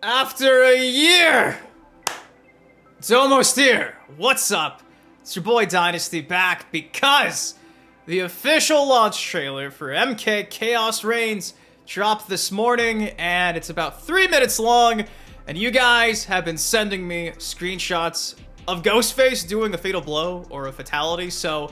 After a year! It's almost here. What's up? It's your boy Dynasty back because the official launch trailer for MK Chaos Reigns dropped this morning, and it's about 3 minutes long, and you guys have been sending me screenshots of Ghostface doing a fatal blow or a fatality, so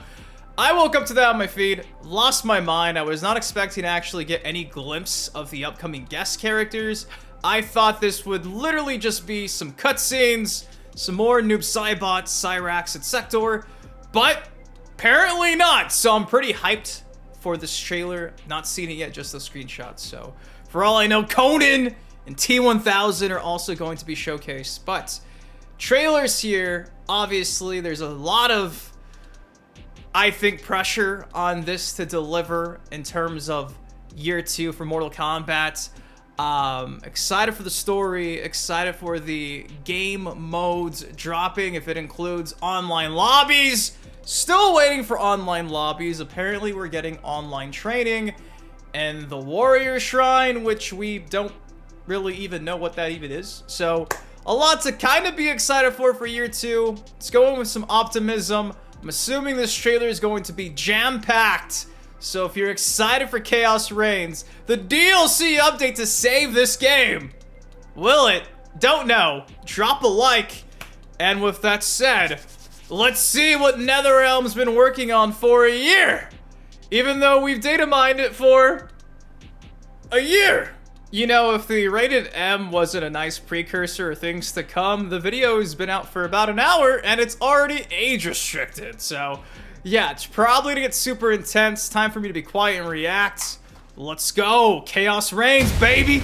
I woke up to that on my feed, lost my mind. I was not expecting to actually get any glimpse of the upcoming guest characters. I thought this would literally just be some cutscenes, some more Noob, Saibot, Cyrax, and Sector, but apparently not. So I'm pretty hyped for this trailer. Not seen it yet, just the screenshots. So for all I know, Conan and T1000 are also going to be showcased. But trailers here, obviously, there's a lot of, I think, pressure on this to deliver in terms of year 2 for Mortal Kombat. Excited for the story, excited for the game modes dropping, if it includes online lobbies. Still waiting for online lobbies. Apparently we're getting online training and the Warrior Shrine, which we don't really even know what that even is. So a lot to kind of be excited for year 2. It's going with some optimism. I'm assuming this trailer is going to be jam-packed. So if you're excited for Chaos Reigns, the DLC update to save this game, will it? Don't know. Drop a like. And with that said, let's see what NetherRealm's been working on for a year. Even though we've data mined it for a year. You know, if the rated M wasn't a nice precursor of things to come, the video's been out for about an hour and it's already age restricted. So yeah, it's probably gonna get super intense. Time for me to be quiet and react. Let's go. Chaos Reigns, baby.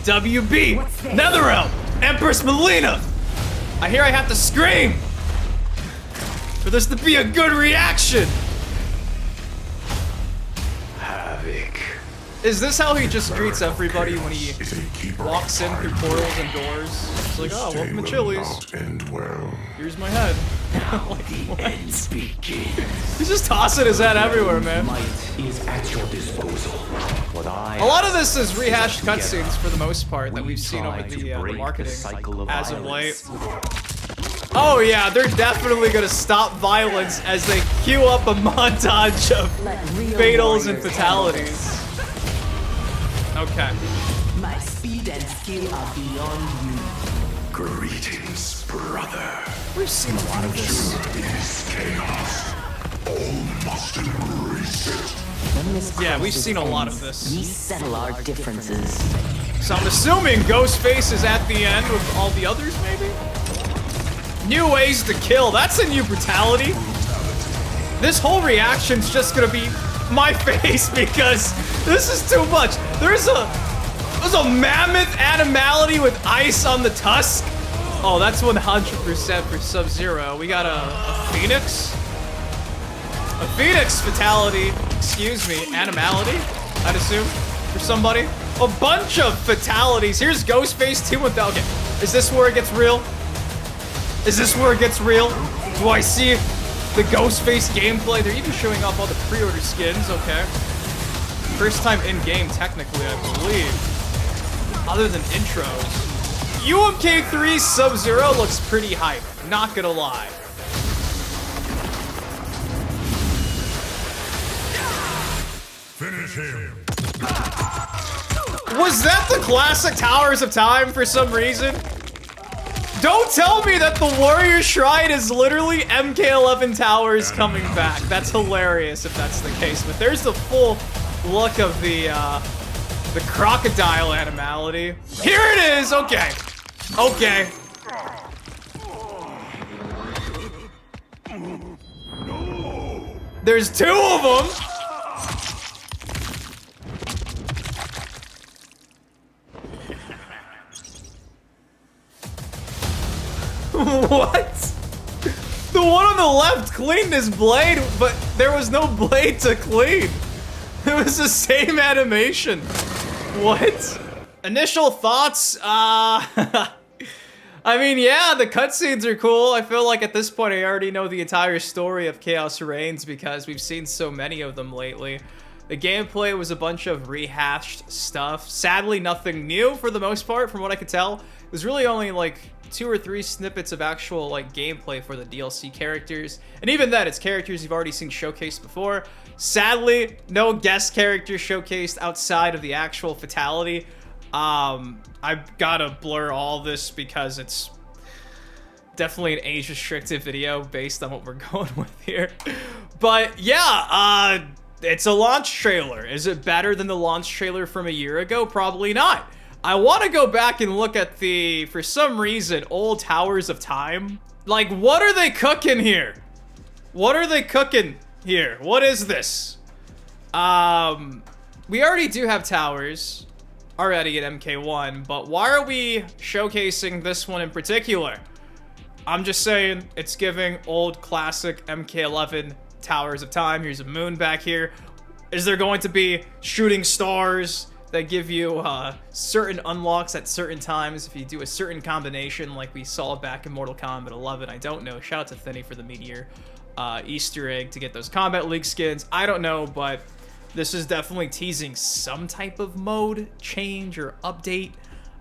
WB. NetherRealm. Empress Mileena. I hear I have to scream for this to be a good reaction. Havoc. Is this how he just greets everybody when he walks in through portals and doors? It's like, oh, welcome to Chili's. Well. Here's my head. Like, what? He's He's just tossing his head everywhere, man. Might is at your disposal. A lot of this is rehashed cutscenes for the most part that we've seen over the marketing as of late. Oh yeah, they're definitely gonna stop violence as they queue up a montage of fatals and fatalities. Okay. My speed and skill are beyond you. Greetings, brother. We've seen a lot of this. Is chaos. All must embrace it. Yeah, we've seen a lot of this. We settle our differences. So I'm assuming Ghostface is at the end with all the others, maybe? New ways to kill. That's a new brutality. This whole reaction's just gonna be my face because this is too much. There's a mammoth animality with ice on the tusk. Oh, that's 100% for Sub-Zero. We got a Phoenix? A Phoenix fatality, excuse me, animality, I'd assume, for somebody. A bunch of fatalities. Here's Ghostface T1000. Okay, is this where it gets real? Is this where it gets real? Do I see the Ghostface gameplay? They're even showing off all the pre-order skins, okay. First time in-game, technically, I believe. Other than intros. UMK3 Sub-Zero looks pretty hype, not gonna lie. Finish him. Was that the classic Towers of Time for some reason? Don't tell me that the Warrior Shrine is literally MK11 Towers coming back. That's hilarious if that's the case. But there's the full look of the crocodile animality. Here it is. Okay. Okay. There's 2 of them. What? The one on the left cleaned his blade, but there was no blade to clean. It was the same animation. What? Initial thoughts? I mean, yeah, the cutscenes are cool. I feel like at this point I already know the entire story of Chaos Reigns because we've seen so many of them lately. The gameplay was a bunch of rehashed stuff. Sadly, nothing new for the most part, from what I could tell. It was really only like 2 or 3 snippets of actual like gameplay for the DLC characters. And even then, it's characters you've already seen showcased before. Sadly, no guest characters showcased outside of the actual fatality. I've gotta blur all this because it's definitely an age-restricted video based on what we're going with here. But yeah, it's a launch trailer. Is it better than the launch trailer from a year ago? Probably not. I want to go back and look at the, for some reason, old Towers of Time. Like, what are they cooking here? What are they cooking here? What is this? We already do have towers already at MK1, but why are we showcasing this one in particular? I'm just saying, it's giving old classic MK11 Towers of Time. Here's a moon back here. Is there going to be shooting stars that give you certain unlocks at certain times if you do a certain combination like we saw back in Mortal Kombat 11? I don't know. Shout out to Thinny for the Meteor Easter egg to get those Combat League skins. I don't know, but this is definitely teasing some type of mode change or update.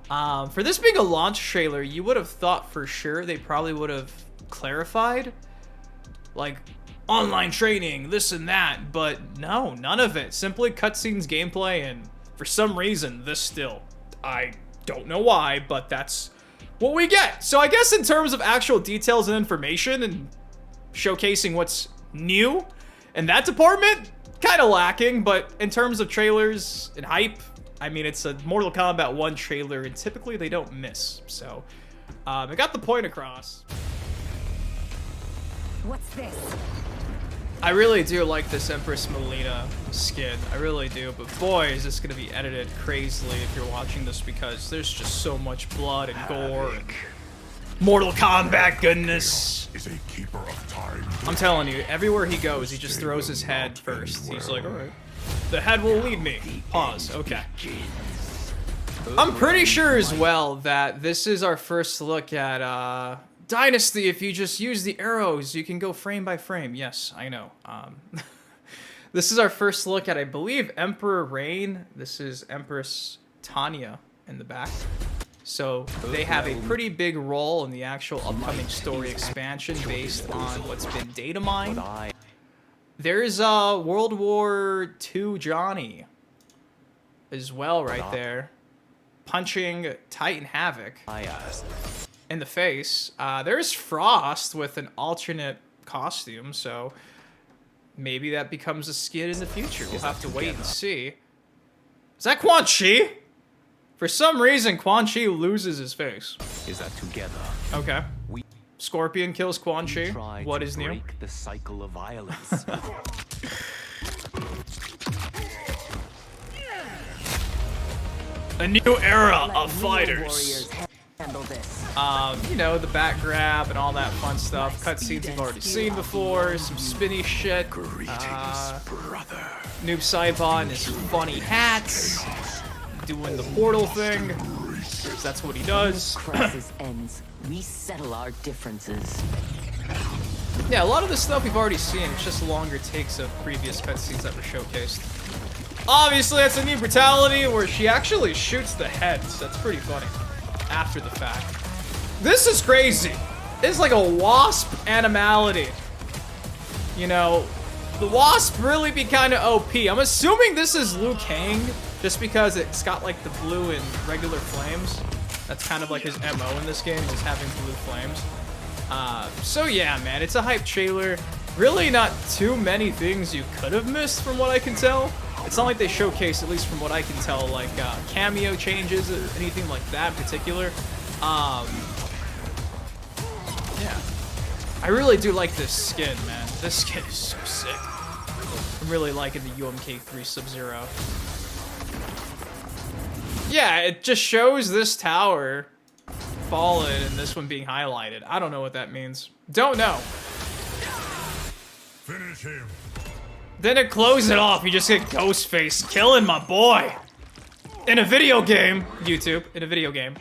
For this being a launch trailer, you would have thought for sure they probably would have clarified, like, online training, this and that, but no, none of it. Simply cutscenes, gameplay, and for some reason, this still. I don't know why, but that's what we get. So I guess in terms of actual details and information and showcasing what's new in that department, kind of lacking, but in terms of trailers and hype, I mean, it's a Mortal Kombat 1 trailer, and typically they don't miss. So, I got the point across. What's this? I really do like this Empress Mileena skin. I really do, but boy, is this gonna be edited crazily if you're watching this because there's just so much blood and gore and Mortal Kombat goodness. Is a keeper of time. I'm telling you, everywhere he goes, he just throws his head first. He's like, alright, the head will lead me. Pause, okay. I'm pretty sure as well that this is our first look at, Dynasty. If you just use the arrows, you can go frame by frame. Yes, I know. This is our first look at, I believe, Emperor Reign. This is Empress Tanya in the back. So they have a pretty big role in the actual upcoming story expansion based on what's been data mined. There's World War II Johnny as well right there, punching Titan Havoc in the face. There's Frost with an alternate costume, so maybe that becomes a skin in the future. We'll have to wait and see. Is that Quan Chi? For some reason, Quan Chi loses his face. Is that together? Okay. Scorpion kills Quan Chi. What is new? Break the cycle of violence. A new era of fighters. Warriors handle this. You know, the back grab and all that fun stuff. Cutscenes you've already seen before. Some spinny shit. Brother. Noob Saibot and his funny hats. Doing the portal thing. That's what he does. Crisis ends. We settle our differences. Yeah, a lot of this stuff we've already seen. It's just longer takes of previous cutscenes that were showcased. Obviously, that's a new brutality where she actually shoots the heads. That's pretty funny. After the fact. This is crazy. It's like a wasp animality. You know, the wasp really be kind of OP. I'm assuming this is Liu Kang, just because it's got like the blue and regular flames. That's kind of like his MO in this game, is having blue flames. So yeah, man, it's a hype trailer. Really not too many things you could have missed from what I can tell. It's not like they showcase, at least from what I can tell, like cameo changes or anything like that in particular. Yeah. I really do like this skin, man. This skin is so sick. I'm really liking the UMK3 Sub-Zero. Yeah, it just shows this tower fallen and this one being highlighted. I don't know what that means. Don't know. Finish him. Then to close it off, you just get Ghostface killing my boy. In a video game, YouTube, in a video game.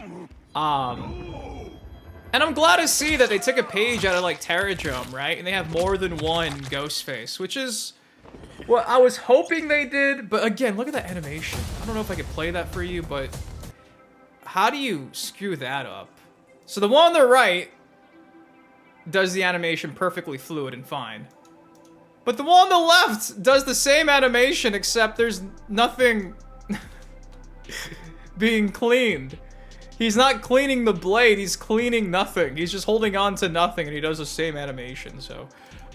And I'm glad to see that they took a page out of like Terradrome, right? And they have more than one Ghostface, which is Well, I was hoping they did, but again, look at that animation. I don't know if I could play that for you, but how do you screw that up? So the one on the right does the animation perfectly fluid and fine. But the one on the left does the same animation, except there's nothing being cleaned. He's not cleaning the blade, he's cleaning nothing. He's just holding on to nothing, and he does the same animation, so...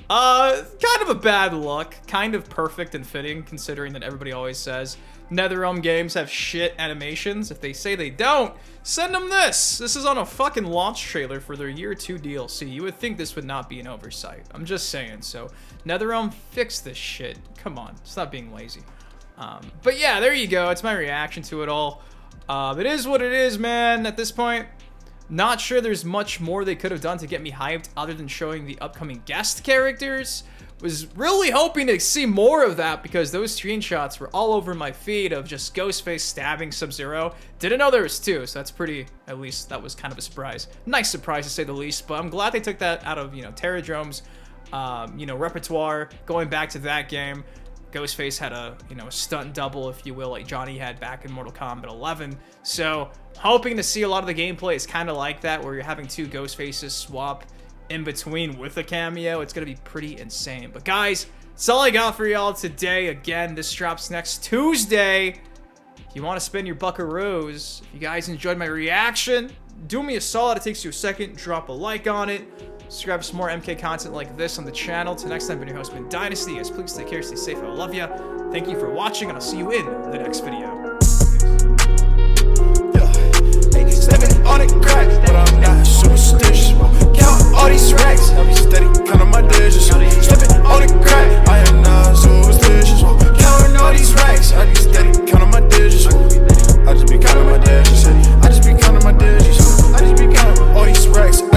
kind of a bad look. Kind of perfect and fitting, considering that everybody always says NetherRealm games have shit animations. If they say they don't, send them this! This is on a fucking launch trailer for their Year 2 DLC. You would think this would not be an oversight. I'm just saying, so... NetherRealm, fix this shit. Come on, stop being lazy. But yeah, there you go. It's my reaction to it all. It is what it is, man, at this point. Not sure there's much more they could have done to get me hyped other than showing the upcoming guest characters. Was really hoping to see more of that because those screenshots were all over my feed of just Ghostface stabbing Sub-Zero. Didn't know there was two, so that's pretty, at least that was kind of a surprise. Nice surprise to say the least, but I'm glad they took that out of, you know, Terradrome's, you know, repertoire, going back to that game. Ghostface had a, you know, a stunt double, if you will, like Johnny had back in Mortal Kombat 11. So, hoping to see a lot of the gameplay is kind of like that, where you're having two Ghostfaces swap in between with a cameo. It's going to be pretty insane. But guys, that's all I got for y'all today. Again, this drops next Tuesday. If you want to spend your buckaroos, if you guys enjoyed my reaction, do me a solid. It takes you a second. Drop a like on it. Subscribe for some more MK content like this on the channel. Till next time, I've been your host, Dynasty. Guys, please take care, stay safe, I love ya. Thank you for watching, and I'll see you in the next video.